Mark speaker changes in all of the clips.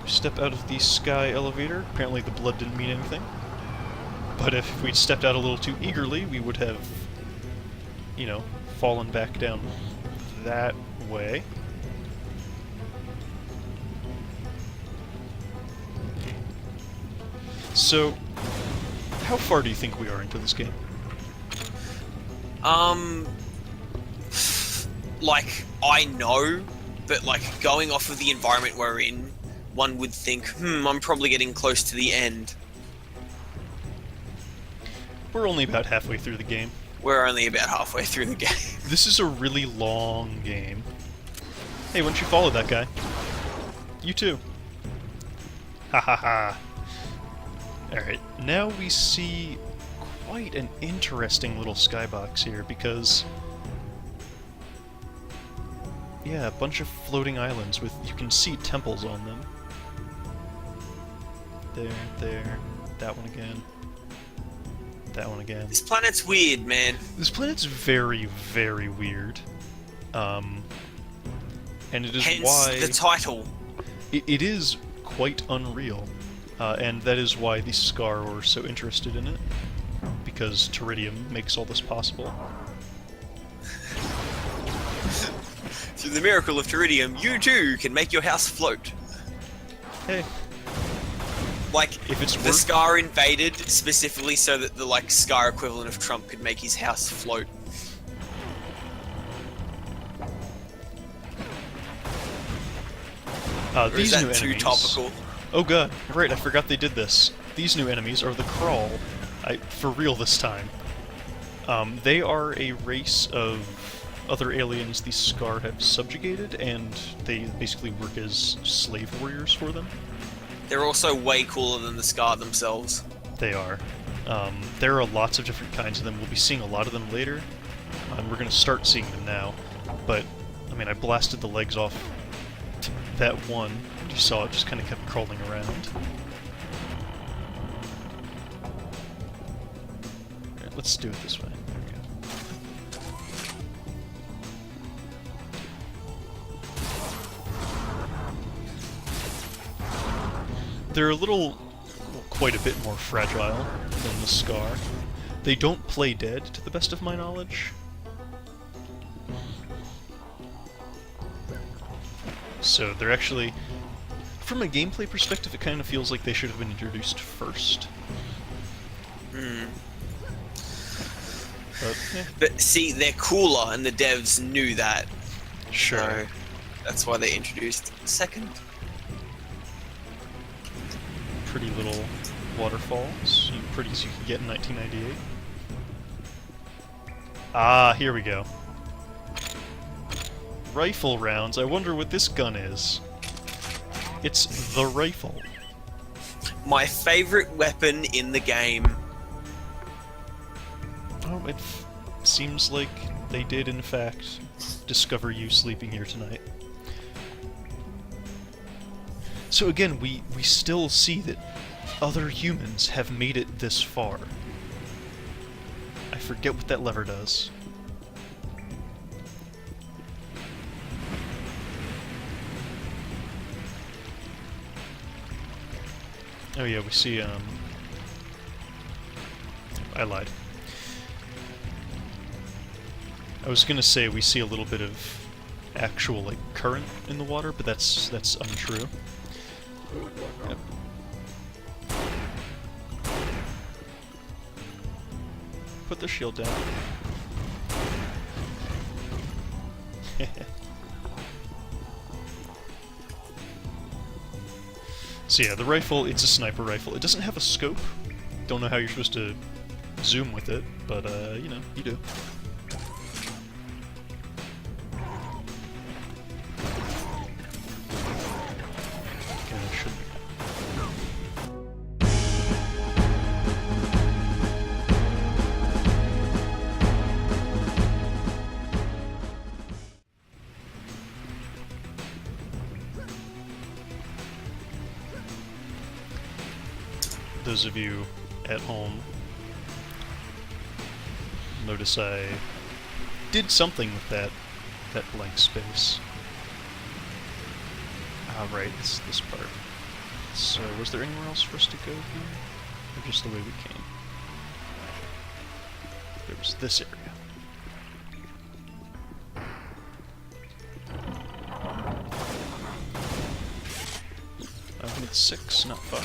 Speaker 1: We step out of the sky elevator. Apparently the blood didn't mean anything. But if we'd stepped out a little too eagerly, we would have, you know, fallen back down that way. So, how far do you think we are into this game?
Speaker 2: Like, I know, but like, going off of the environment we're in, one would think, I'm probably getting close to the end.
Speaker 1: We're only about halfway through the game.
Speaker 2: We're only about halfway through the game.
Speaker 1: This is a really long game. Hey, why don't you follow that guy? You too. Ha ha ha. Alright, now we see quite an interesting little skybox here, because... yeah, a bunch of floating islands with... you can see temples on them. There, that one again. That one again.
Speaker 2: This planet's weird, man.
Speaker 1: This planet's very, very weird. And it is
Speaker 2: Hence
Speaker 1: why...
Speaker 2: the title.
Speaker 1: It is quite unreal. And that is why the Skaarj were so interested in it. Because tedium makes all this possible.
Speaker 2: Through the miracle of tedium, you too can make your house float.
Speaker 1: Hey.
Speaker 2: Like,
Speaker 1: If it's
Speaker 2: the Skaarj invaded specifically so that the, like, Skaarj equivalent of Trump could make his house float. Or
Speaker 1: These
Speaker 2: is
Speaker 1: new
Speaker 2: that too
Speaker 1: enemies...
Speaker 2: topical?
Speaker 1: Oh god, right, I forgot they did this. These new enemies are the Crawl. For real this time. They are a race of other aliens the Skaarj have subjugated, and they basically work as slave warriors for them.
Speaker 2: They're also way cooler than the Skaarj themselves.
Speaker 1: They are. There are lots of different kinds of them. We'll be seeing a lot of them later, and we're going to start seeing them now. But, I mean, I blasted the legs off that one. You saw it just kind of kept crawling around. Alright, let's do it this way. There we go. They're a little, well, quite a bit more fragile than the Skaarj. They don't play dead, to the best of my knowledge. So they're actually, from a gameplay perspective, it kind of feels like they should have been introduced first. But, yeah.
Speaker 2: But see, they're cooler, and the devs knew that.
Speaker 1: Sure.
Speaker 2: So that's why they introduced second.
Speaker 1: Pretty little waterfalls, pretty as you could get in 1998. Ah, here we go. Rifle rounds. I wonder what this gun is. It's the rifle.
Speaker 2: My favorite weapon in the game.
Speaker 1: Oh, it seems like they did, in fact, discover you sleeping here tonight. So again, we still see that other humans have made it this far. I forget what that lever does. Oh yeah, we see, I lied. I was gonna say we see a little bit of actual, like, current in the water, but that's untrue. Yep. Put the shield down. So yeah, the rifle, it's a sniper rifle. It doesn't have a scope. Don't know how you're supposed to zoom with it, but, you know, you do. Okay, that should be... Those of you at home notice I did something with that blank space. Ah, right, it's this part. So, was there anywhere else for us to go here? Or just the way we came? There was this area. I need 6, not 5.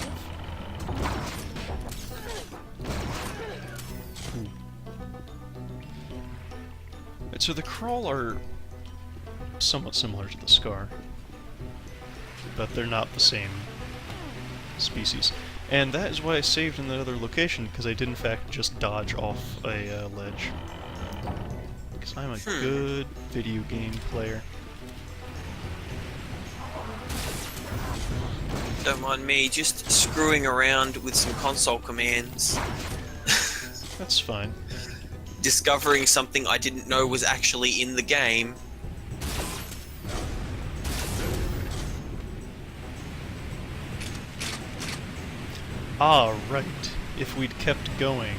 Speaker 1: Ooh. Right, so the crawl are somewhat similar to the skaarj, but they're not the same species. And that is why I saved in the other location, because I did in fact just dodge off a ledge. Because I'm a good video game player.
Speaker 2: Don't mind me just screwing around with some console commands.
Speaker 1: That's fine.
Speaker 2: Discovering something I didn't know was actually in the game.
Speaker 1: Ah, right. If we'd kept going,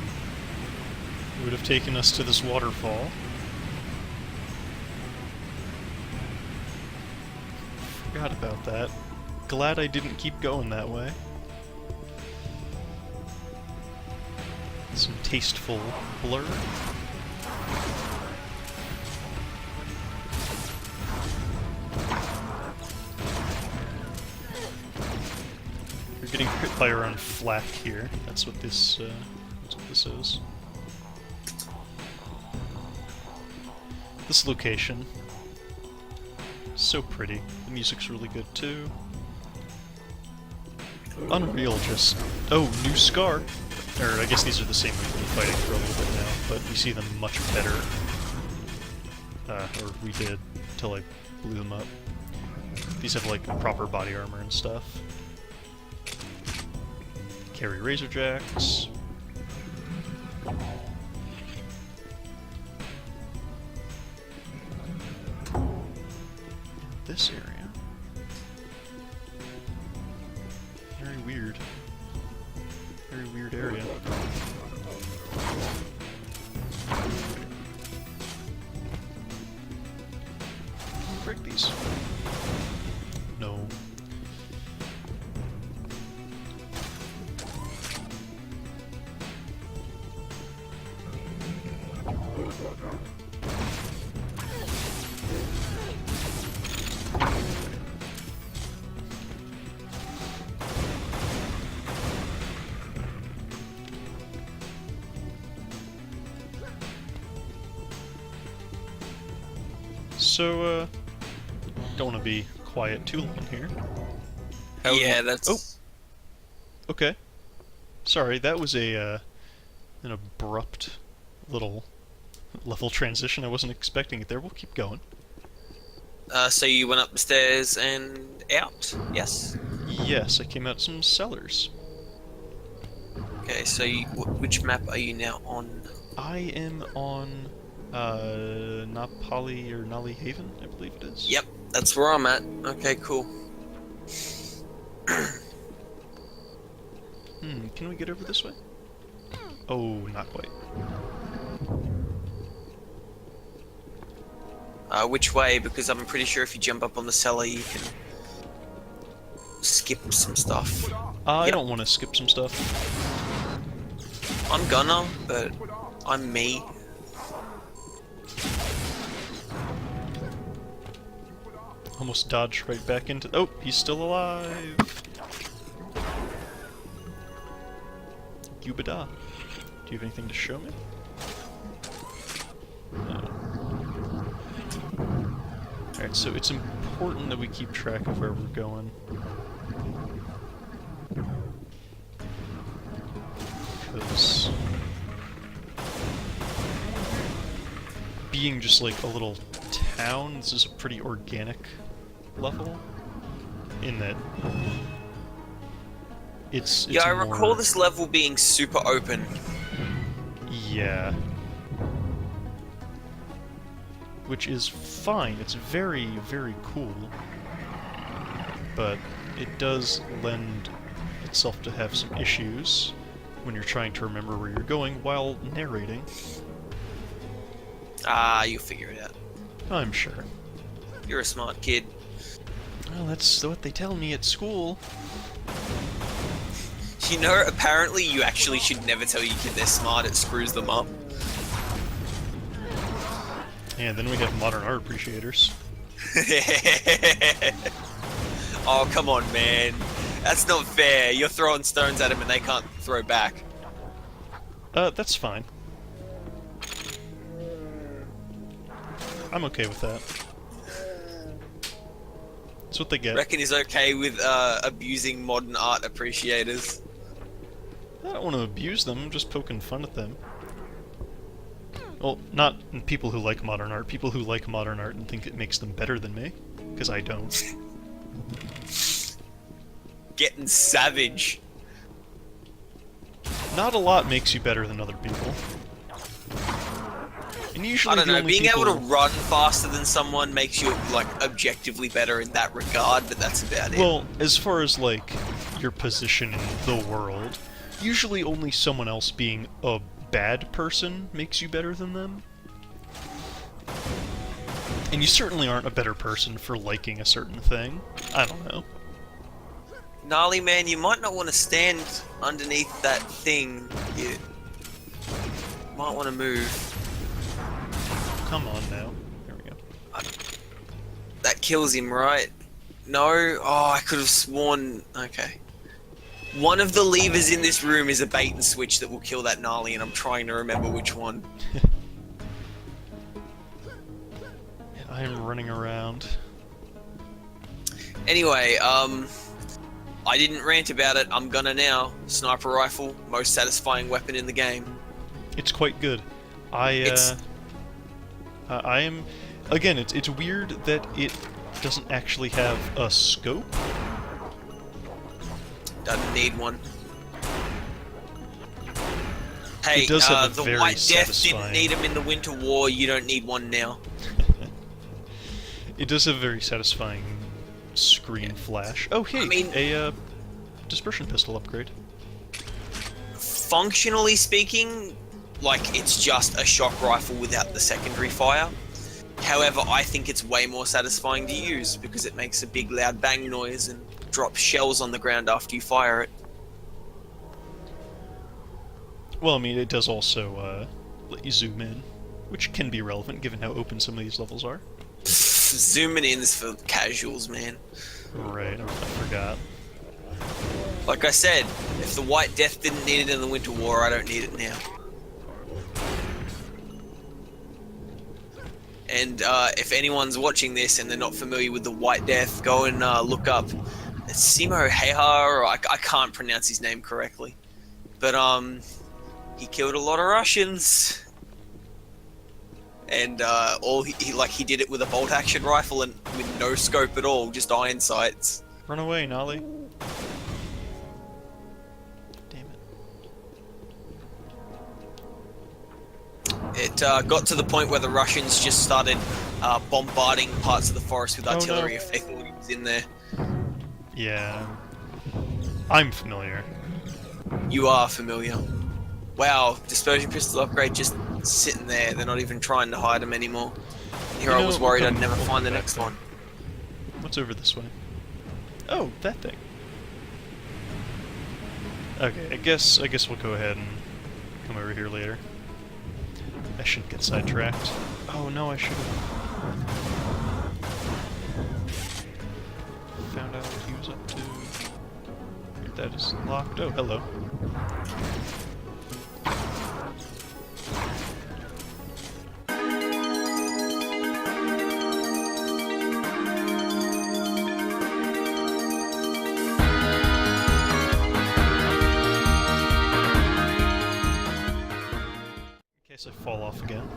Speaker 1: it would have taken us to this waterfall. Forgot about that. Glad I didn't keep going that way. Some tasteful blur. You're getting hit by our own flak here. That's what this is. This location. So pretty. The music's really good too. Unreal, just... Oh, new skaarj! Or, I guess these are the same we've been fighting for a little bit now, but we see them much better. Or we did, until I blew them up. These have, like, proper body armor and stuff. Carry razor jacks. This area. Very weird. Very weird area. Break these. No. So, don't want to be quiet too long here.
Speaker 2: Yeah, that's...
Speaker 1: Oh! Okay. Sorry, that was an abrupt little level transition. I wasn't expecting it there. We'll keep going.
Speaker 2: So you went up the stairs and out? Yes?
Speaker 1: Yes, I came out some cellars.
Speaker 2: Okay, so which map are you now on?
Speaker 1: I am on Na-Pali or Nali Haven, I believe it is.
Speaker 2: Yep, that's where I'm at. Okay, cool.
Speaker 1: Can we get over this way? Oh, not quite.
Speaker 2: Which way? Because I'm pretty sure if you jump up on the cellar, you can skip some stuff.
Speaker 1: I
Speaker 2: Yep.
Speaker 1: don't want to skip some stuff.
Speaker 2: I'm gonna, but I'm me.
Speaker 1: Almost dodged right back into... Oh, he's still alive! Yubada. Do you have anything to show me? No. Alright, so it's important that we keep track of where we're going. Because... being just like a little town, this is a pretty organic level. In that... It's
Speaker 2: Yeah, I
Speaker 1: more...
Speaker 2: recall this level being super open.
Speaker 1: Yeah. Which is fine, it's very, very cool. But it does lend itself to have some issues when you're trying to remember where you're going while narrating.
Speaker 2: Ah, you'll figure it out.
Speaker 1: I'm sure.
Speaker 2: You're a smart kid.
Speaker 1: Well, that's what they tell me at school.
Speaker 2: You know, apparently you actually should never tell your kid they're smart, it screws them up.
Speaker 1: And then we have modern art appreciators.
Speaker 2: Oh, come on, man. That's not fair. You're throwing stones at them and they can't throw back.
Speaker 1: That's fine. I'm okay with that. That's what they get.
Speaker 2: Reckon he's okay with abusing modern art appreciators.
Speaker 1: I don't want to abuse them, I'm just poking fun at them. Well, not people who like modern art, people who like modern art and think it makes them better than me. Because I don't.
Speaker 2: Getting savage.
Speaker 1: Not a lot makes you better than other people. And usually
Speaker 2: I don't
Speaker 1: the
Speaker 2: know,
Speaker 1: only
Speaker 2: being
Speaker 1: people...
Speaker 2: able to run faster than someone makes you, like, objectively better in that regard, but that's about it.
Speaker 1: Well, as far as, like, your position in the world, usually only someone else being a bad person makes you better than them. And you certainly aren't a better person for liking a certain thing. I don't know.
Speaker 2: Gnarly, man, you might not want to stand underneath that thing. You might want to move.
Speaker 1: Come on now. There we go.
Speaker 2: That kills him, right? No? Oh, I could have sworn... Okay. One of the levers in this room is a bait and switch that will kill that gnarly, and I'm trying to remember which one.
Speaker 1: I am running around.
Speaker 2: Anyway, I didn't rant about it, I'm gonna now. Sniper rifle, most satisfying weapon in the game.
Speaker 1: It's quite good. I am... Again, it's weird that it doesn't actually have a scope.
Speaker 2: Doesn't need one. Hey,
Speaker 1: It does have a
Speaker 2: the
Speaker 1: very
Speaker 2: White Death
Speaker 1: satisfying...
Speaker 2: didn't need him in the Winter War, you don't need one now.
Speaker 1: It does have a very satisfying screen flash. Oh, hey,
Speaker 2: I mean,
Speaker 1: a dispersion pistol upgrade.
Speaker 2: functionally speaking, like, it's just a shock rifle without the secondary fire. However, I think it's way more satisfying to use because it makes a big loud bang noise and drops shells on the ground after you fire it.
Speaker 1: Well, I mean, it does also let you zoom in, which can be relevant given how open some of these levels are.
Speaker 2: Zooming in's for casuals, man.
Speaker 1: Right, I forgot.
Speaker 2: Like I said, if the White Death didn't need it in the Winter War, I don't need it now. And if anyone's watching this and they're not familiar with the White Death, go and look up Simo Heha, or I can't pronounce his name correctly. But he killed a lot of Russians. And he did it with a bolt action rifle and with no scope at all, just iron sights.
Speaker 1: Run away, Nali. Damn it.
Speaker 2: It got to the point where the Russians just started bombarding parts of the forest with artillery if they thought he was in there.
Speaker 1: Yeah. I'm familiar.
Speaker 2: You are familiar. Wow, dispersion pistol upgrade just sitting there. They're not even trying to hide them anymore. Here I was worried I'd never find the next one.
Speaker 1: What's over this way? Oh, that thing. Okay, I guess we'll go ahead and come over here later. I shouldn't get sidetracked. Oh no, I should have found out what he was up to. That is locked. Oh, hello. In case I fall off again.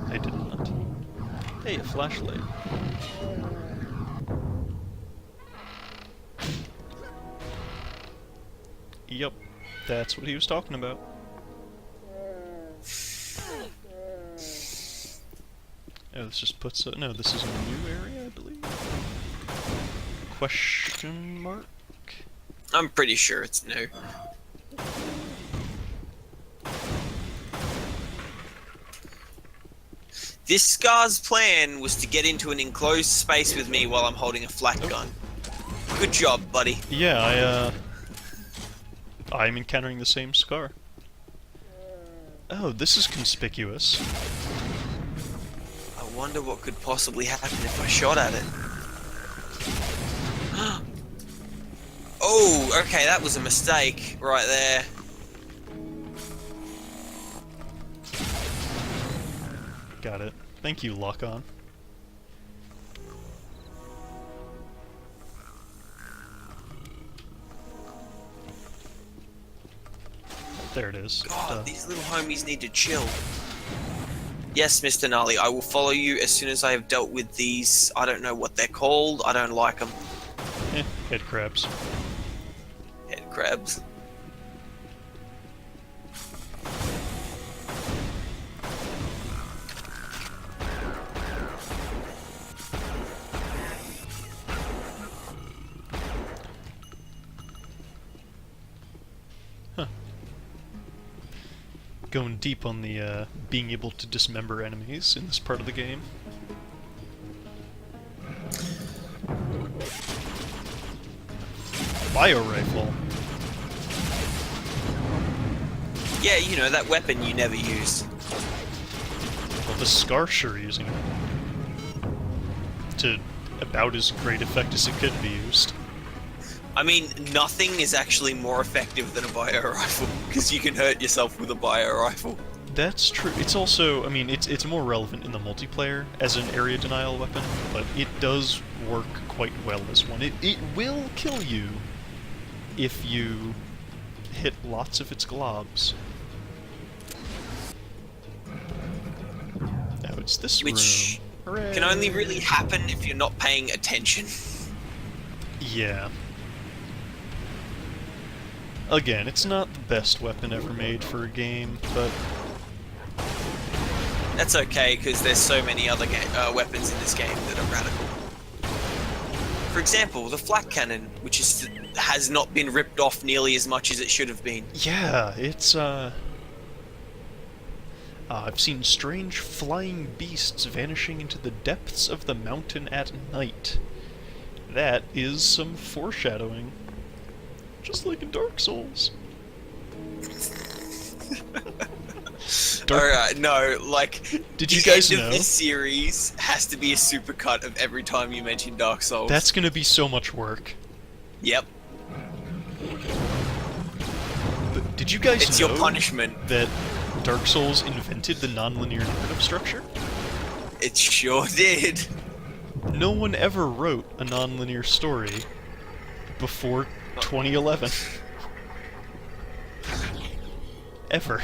Speaker 1: I did not. Hey, a flashlight. Yup, that's what he was talking about. Oh, this just puts a... No, this is a new area, I believe? Question mark?
Speaker 2: I'm pretty sure it's new. This Scar's plan was to get into an enclosed space with me while I'm holding a flak gun. Good job, buddy.
Speaker 1: Yeah, I'm encountering the same scar. Oh, this is conspicuous.
Speaker 2: I wonder what could possibly happen if I shot at it. Oh, okay, that was a mistake right there.
Speaker 1: Got it. Thank you, Lock-On. There it is.
Speaker 2: God, these little homies need to chill. Yes, Mr. Nali, I will follow you as soon as I have dealt with these. I don't know what they're called. I don't like them.
Speaker 1: Head crabs.
Speaker 2: Head crabs.
Speaker 1: Huh. Going deep on the being able to dismember enemies in this part of the game. Bio rifle.
Speaker 2: Yeah, you know, that weapon you never used.
Speaker 1: Well, the Scar sure using it. To about as great effect as it could be used.
Speaker 2: I mean, nothing is actually more effective than a bio rifle, because you can hurt yourself with a bio rifle.
Speaker 1: That's true. It's also, I mean, it's more relevant in the multiplayer as an area denial weapon, but it does work quite well as one. It will kill you if you hit lots of its globs. Oh, it's this
Speaker 2: Which
Speaker 1: room. Hooray.
Speaker 2: can only really happen if you're not paying attention.
Speaker 1: Yeah. Again, it's not the best weapon ever made for a game, but
Speaker 2: That's okay, because there's so many other weapons in this game that are radical. For example, the flak cannon, which has not been ripped off nearly as much as it should have been.
Speaker 1: yeah, it's I've seen strange flying beasts vanishing into the depths of the mountain at night. That is some foreshadowing. Just like in Dark Souls.
Speaker 2: Alright, no, like,
Speaker 1: Did you
Speaker 2: the
Speaker 1: guys
Speaker 2: end
Speaker 1: know?
Speaker 2: of this series has to be a supercut of every time you mention Dark Souls.
Speaker 1: That's gonna be so much work.
Speaker 2: Yep,
Speaker 1: But did you guys
Speaker 2: it's
Speaker 1: know
Speaker 2: your punishment.
Speaker 1: that Dark Souls invented the nonlinear narrative structure?
Speaker 2: It sure did.
Speaker 1: No one ever wrote a nonlinear story before 2011. Ever.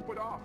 Speaker 3: stupid off.